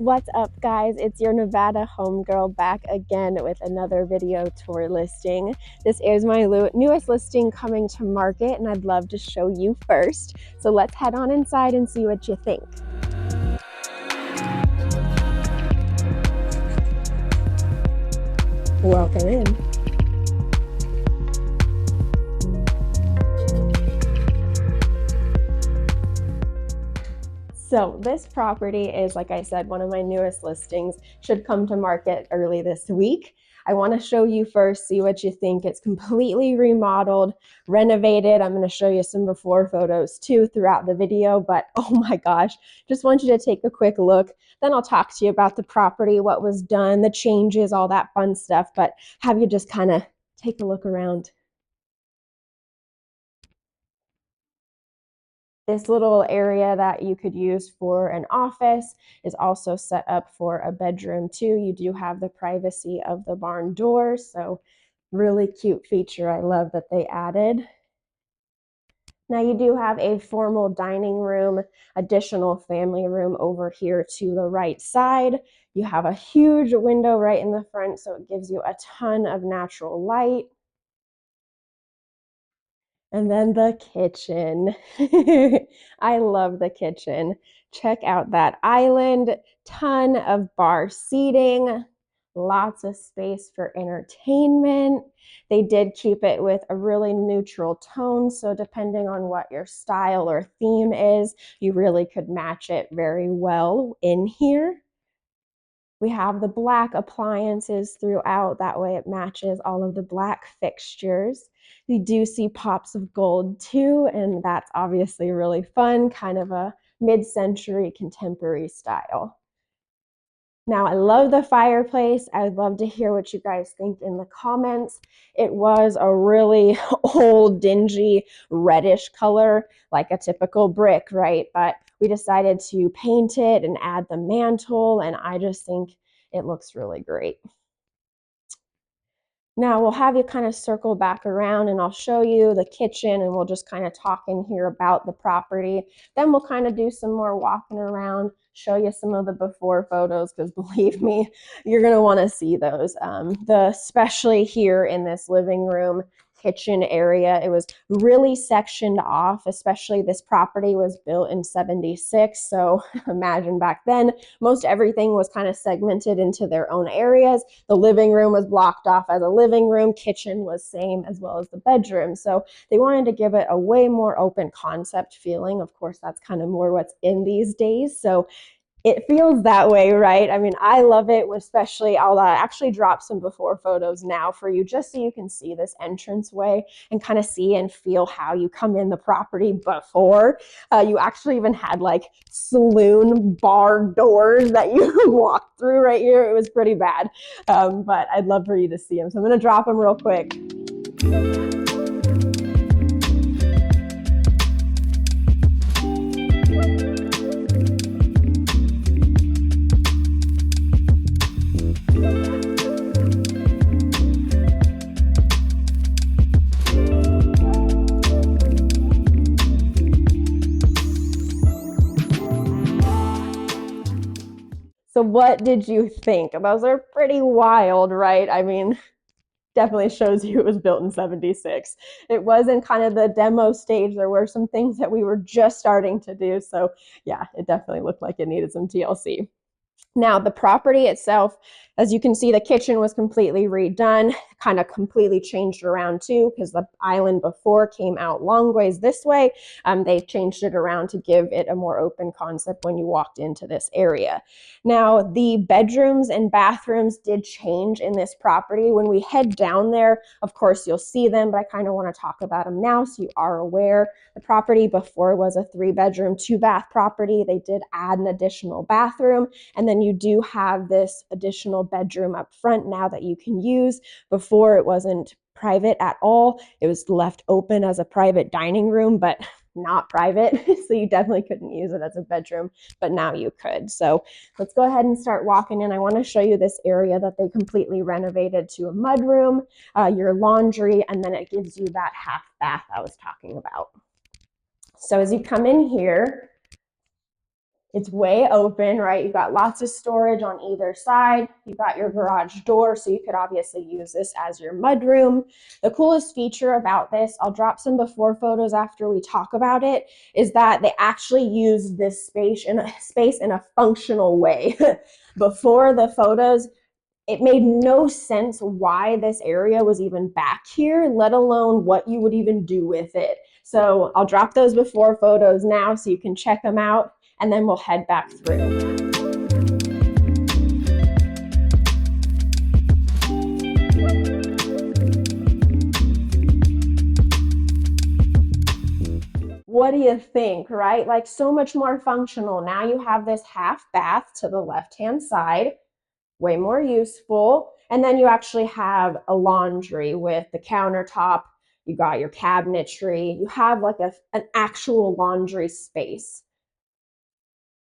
What's up, guys? It's your Nevada homegirl back again with another video tour listing. This is my newest listing coming to market, and I'd love to show you first. So let's head on inside and see what you think. Welcome in. So this property is, like I said, one of my newest listings, should come to market early this week. I want to show you first, see what you think. It's completely remodeled, renovated. I'm going to show you some before photos too throughout the video, but oh my gosh, just want you to take a quick look. Then I'll talk to you about the property, what was done, the changes, all that fun stuff, but have you just kind of take a look around. This little area that you could use for an office is also set up for a bedroom too. You do have the privacy of the barn door, so really cute feature I love that they added. Now you do have a formal dining room, additional family room over here to the right side. You have a huge window right in the front, so it gives you a ton of natural light. And then the kitchen. I love the kitchen. Check out that island, ton of bar seating, lots of space for entertainment. They did keep it with a really neutral tone, so depending on what your style or theme is, you really could match it very well in here. We have the black appliances throughout, that way it matches all of the black fixtures. We do see pops of gold too, and that's obviously really fun, kind of a mid-century contemporary style. Now, I love the fireplace. I'd love to hear what you guys think in the comments. It was a really old, dingy, reddish color, like a typical brick, right? But we decided to paint it and add the mantle, and I just think it looks really great. Now we'll have you kind of circle back around and I'll show you the kitchen and we'll just kind of talk in here about the property. Then we'll kind of do some more walking around, show you some of the before photos, because believe me, you're going to want to see those. Especially here in this living room kitchen area, it was really sectioned off. Especially this property was built in 76, so imagine back then most everything was kind of segmented into their own areas. The living room was blocked off as a living room, kitchen was same, as well as the bedroom. So they wanted to give it a way more open concept feeling. Of course, that's kind of more what's in these days, so it feels that way, right? I mean, I love it, especially I'll actually drop some before photos now for you, just so you can see this entranceway and kind of see and feel how you come in the property before. You actually even had like saloon bar doors that you walked through right here. It was pretty bad, but I'd love for you to see them. So I'm going to drop them real quick. So what did you think? Those are pretty wild, right? I mean, definitely shows you it was built in 76. It was in kind of the demo stage. There were some things that we were just starting to do. So yeah, it definitely looked like it needed some TLC. Now, the property itself, as you can see, the kitchen was completely redone, kind of completely changed around too, because the island before came out long ways this way. They changed it around to give it a more open concept when you walked into this area. Now, the bedrooms and bathrooms did change in this property. When we head down there, of course, you'll see them, but I kind of want to talk about them now so you are aware. The property before was a 3-bedroom, 2-bath property. They did add an additional bathroom, and then you do have this additional bedroom up front now that you can use. Before, it wasn't private at all. It was left open as a private dining room, but not private. So you definitely couldn't use it as a bedroom, but now you could. So let's go ahead and start walking in. I want to show you this area that they completely renovated to a mudroom, your laundry, and then it gives you that half bath I was talking about. So as you come in here, It's way open, right? You've got lots of storage on either side. You've got your garage door, so you could obviously use this as your mudroom. The coolest feature about this, I'll drop some before photos after we talk about it, is that they actually use this space in a functional way. Before the photos, it made no sense why this area was even back here, let alone what you would even do with it. So I'll drop those before photos now so you can check them out, and then we'll head back through. What do you think, right? Like, so much more functional. Now you have this half bath to the left-hand side, way more useful. And then you actually have a laundry with the countertop. You got your cabinetry. You have like an actual laundry space.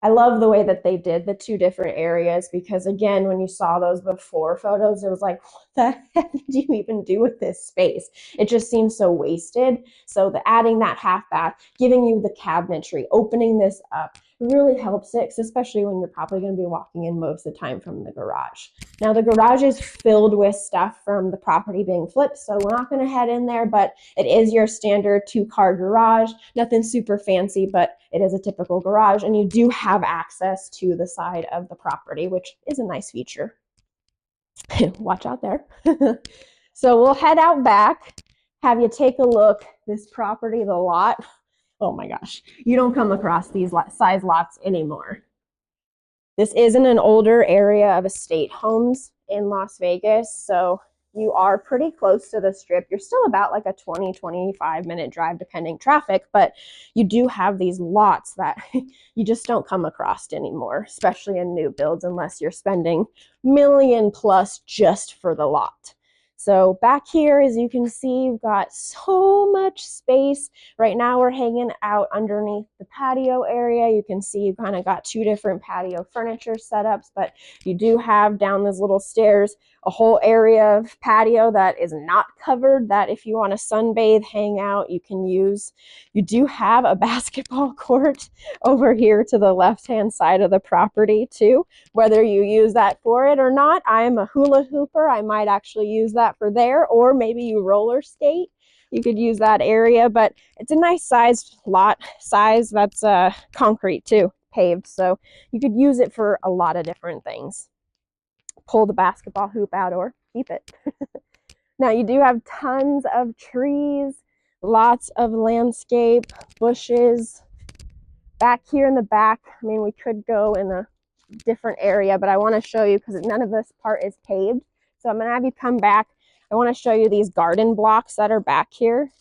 I love the way that they did the two different areas because, again, when you saw those before photos, it was like, what the heck did you even do with this space? It just seems so wasted. So adding that half bath, giving you the cabinetry, opening this up, really helps it, especially when you're probably going to be walking in most of the time from the garage. Now, the garage is filled with stuff from the property being flipped, so we're not going to head in there, but it is your standard 2-car garage. Nothing super fancy, but it is a typical garage, and you do have access to the side of the property, which is a nice feature. Watch out there. So we'll head out back, have you take a look. This property, the lot, oh my gosh, you don't come across these size lots anymore. This isn't an older area of estate homes in Las Vegas, so you are pretty close to the strip. You're still about like a 20-25 minute drive depending traffic, but you do have these lots that you just don't come across anymore, especially in new builds, unless you're spending million plus just for the lot. So back here, as you can see, you've got so much space. Right now we're hanging out underneath the patio area. You can see you kind of got two different patio furniture setups, but you do have down those little stairs a whole area of patio that is not covered, that if you want to sunbathe, hang out, you can use. You do have a basketball court over here to the left-hand side of the property too. Whether you use that for it or not, I'm a hula hooper. I might actually use that for there, or maybe you roller skate. You could use that area, but it's a nice sized lot size that's concrete too, paved, so you could use it for a lot of different things. Pull the basketball hoop out or keep it. Now you do have tons of trees, lots of landscape, bushes. Back here in the back, I mean, we could go in a different area, but I want to show you because none of this part is paved. So I'm going to have you come back. I want to show you these garden blocks that are back here.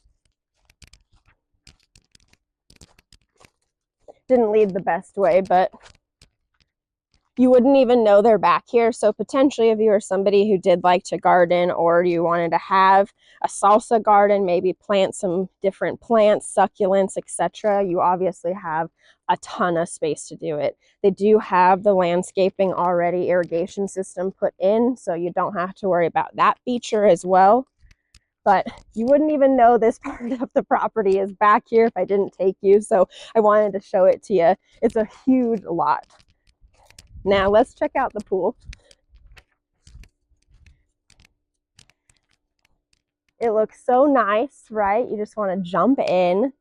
Didn't lead the best way, but you wouldn't even know they're back here. So potentially if you were somebody who did like to garden, or you wanted to have a salsa garden, maybe plant some different plants, succulents, etc., you obviously have a ton of space to do it. They do have the landscaping already, irrigation system put in, so you don't have to worry about that feature as well. But you wouldn't even know this part of the property is back here if I didn't take you, so I wanted to show it to you. It's a huge lot. Now let's check out the pool. It looks so nice, right? You just want to jump in.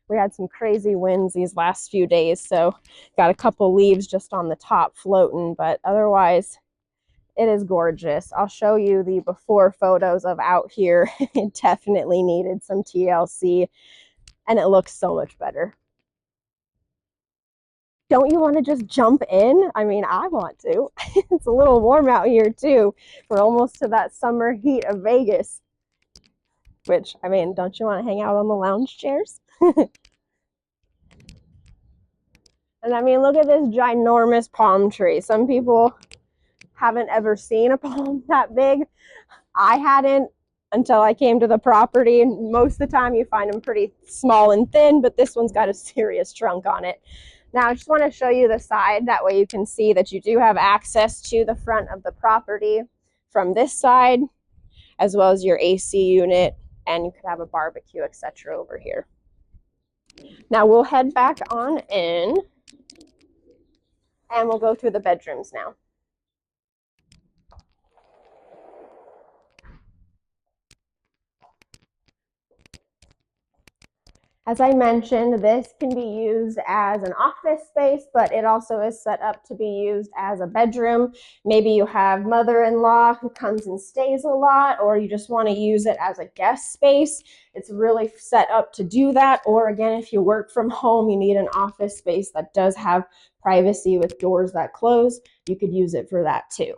We had some crazy winds these last few days, so got a couple leaves just on the top floating, but otherwise it is gorgeous. I'll show you the before photos of out here. It definitely needed some TLC, and it looks so much better. Don't you want to just jump in? I mean, I want to. It's a little warm out here too. We're almost to that summer heat of Vegas. Which, I mean, don't you want to hang out on the lounge chairs? And I mean, look at this ginormous palm tree. Some people haven't ever seen a palm that big. I hadn't until I came to the property, and most of the time you find them pretty small and thin, but this one's got a serious trunk on it. Now I just want to show you the side, that way you can see that you do have access to the front of the property from this side, as well as your AC unit, and you could have a barbecue, etc. over here. Now we'll head back on in. And we'll go through the bedrooms now. As I mentioned, this can be used as an office space, but it also is set up to be used as a bedroom. Maybe you have mother-in-law who comes and stays a lot, or you just want to use it as a guest space. It's really set up to do that. Or again, if you work from home, you need an office space that does have privacy with doors that close, you could use it for that too.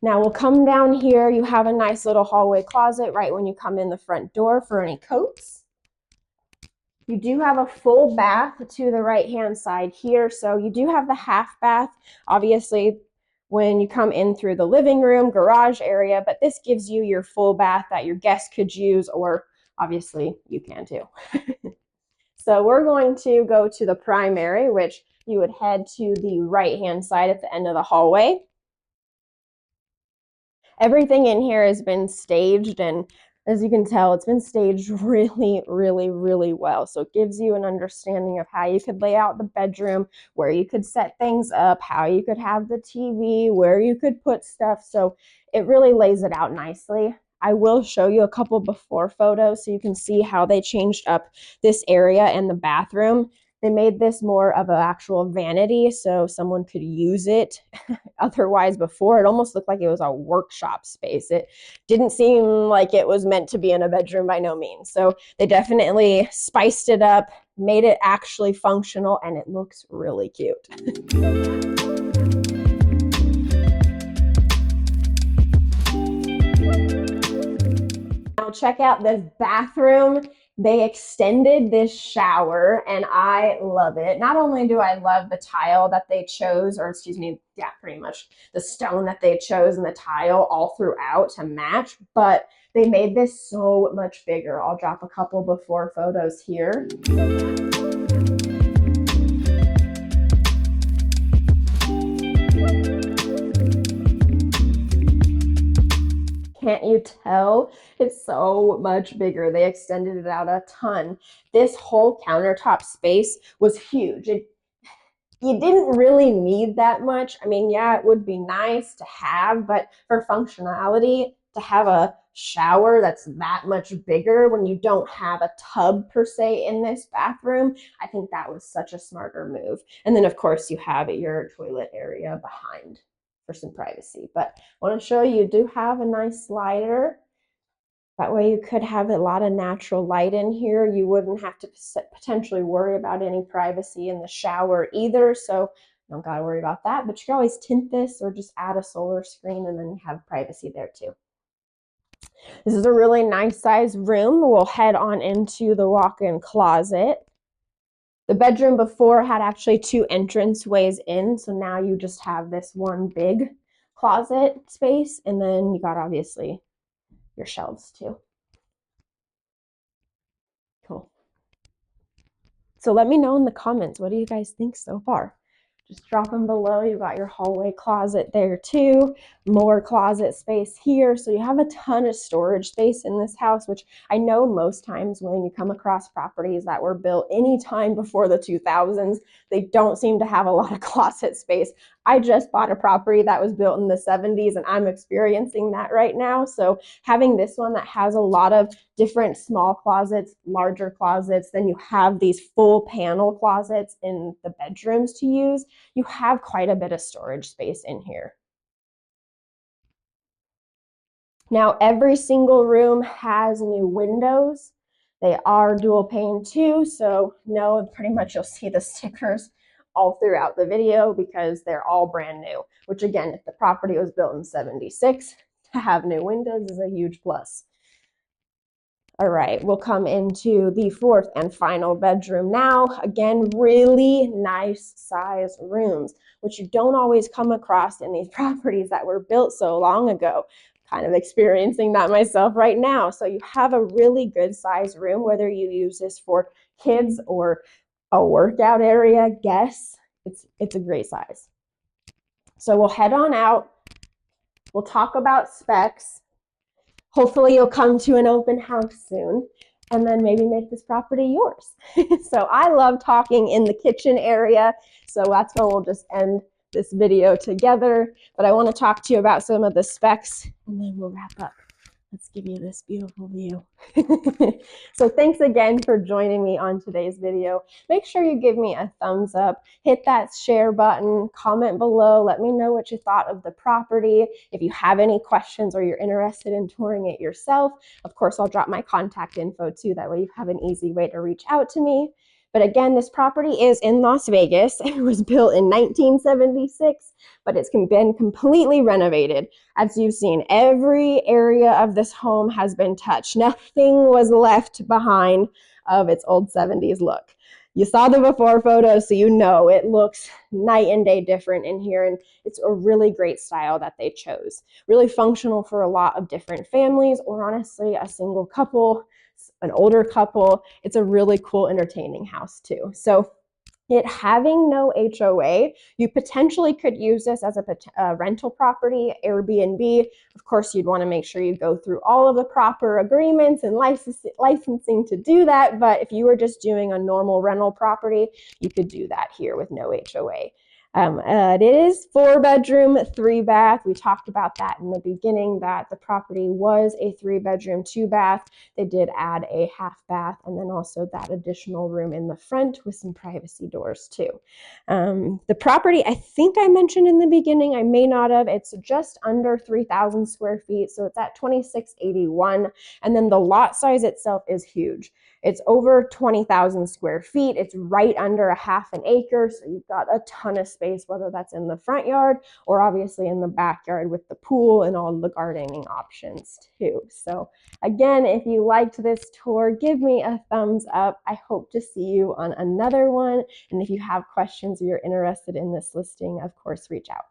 Now we'll come down here. You have a nice little hallway closet right when you come in the front door for any coats. You do have a full bath to the right-hand side here. So you do have the half bath, obviously, when you come in through the living room, garage area, but this gives you your full bath that your guests could use, or obviously you can too. So we're going to go to the primary, which you would head to the right-hand side at the end of the hallway. Everything in here has been staged, and as you can tell, it's been staged really, really, really well. So it gives you an understanding of how you could lay out the bedroom, where you could set things up, how you could have the TV, where you could put stuff. So it really lays it out nicely. I will show you a couple before photos so you can see how they changed up this area and the bathroom. They made this more of an actual vanity so someone could use it. Otherwise, before, it almost looked like it was a workshop space. It didn't seem like it was meant to be in a bedroom by no means. So they definitely spiced it up, made it actually functional, and it looks really cute. Now check out this bathroom. They extended this shower and I love it. Not only do I love the tile that they chose, or excuse me, yeah, pretty much the stone that they chose and the tile all throughout to match, but they made this so much bigger. I'll drop a couple before photos here. Can't you tell? It's so much bigger. They extended it out a ton. This whole countertop space was huge. You didn't really need that much. I mean, yeah, it would be nice to have, but for functionality, to have a shower that's that much bigger when you don't have a tub per se in this bathroom, I think that was such a smarter move. And then, of course, you have your toilet area behind for some privacy. But I want to show you do have a nice slider. That way you could have a lot of natural light in here. You wouldn't have to potentially worry about any privacy in the shower either. So you don't got to worry about that. But you can always tint this or just add a solar screen and then you have privacy there too. This is a really nice size room. We'll head on into the walk-in closet. The bedroom before had actually two entrance ways in, so now you just have this one big closet space, and then you got obviously your shelves too. Cool. So let me know in the comments, what do you guys think so far? Just drop them below. You got your hallway closet there too. More closet space here. So you have a ton of storage space in this house, which I know most times when you come across properties that were built any time before the 2000s, they don't seem to have a lot of closet space. I just bought a property that was built in the 70s and I'm experiencing that right now. So having this one that has a lot of different small closets, larger closets, then you have these full panel closets in the bedrooms to use. You have quite a bit of storage space in here. Now, every single room has new windows. They are dual pane too, so no, pretty much you'll see the stickers all throughout the video because they're all brand new, which again, if the property was built in 76, to have new windows is a huge plus. All right, we'll come into the fourth and final bedroom now. Again, really nice size rooms, which you don't always come across in these properties that were built so long ago. Kind of experiencing that myself right now. So you have a really good size room, whether you use this for kids or a workout area, guests, it's a great size. So we'll head on out. We'll talk about specs. Hopefully you'll come to an open house soon. and then maybe make this property yours. So I love talking in the kitchen area, so that's where we'll just end this video together. But I want to talk to you about some of the specs, and then we'll wrap up. Let's give you this beautiful view. So thanks again for joining me on today's video. Make sure you give me a thumbs up, hit that share button, comment below, let me know what you thought of the property. If you have any questions or you're interested in touring it yourself, of course, I'll drop my contact info too. That way you have an easy way to reach out to me. But again, this property is in Las Vegas. It was built in 1976, but it's been completely renovated. As you've seen, every area of this home has been touched. Nothing was left behind of its old 70s look. You saw the before photos, so you know it looks night and day different in here, and it's a really great style that they chose. Really functional for a lot of different families, or honestly, a single couple, an older couple. It's a really cool, entertaining house too. So it having no HOA, you potentially could use this as a rental property, Airbnb. Of course, you'd want to make sure you go through all of the proper agreements and licensing to do that. But if you were just doing a normal rental property, you could do that here with no HOA. It is 4-bedroom, 3-bath. We talked about that in the beginning, that the property was a 3-bedroom, 2-bath. They did add a half bath and then also that additional room in the front with some privacy doors too. The property, I think I mentioned in the beginning, I may not have, it's just under 3,000 square feet. So it's at 2,681. And then the lot size itself is huge. It's over 20,000 square feet. It's right under a half an acre. So you've got a ton of space, whether that's in the front yard or obviously in the backyard with the pool and all the gardening options too. So again, if you liked this tour, give me a thumbs up. I hope to see you on another one. And if you have questions or you're interested in this listing, of course, reach out.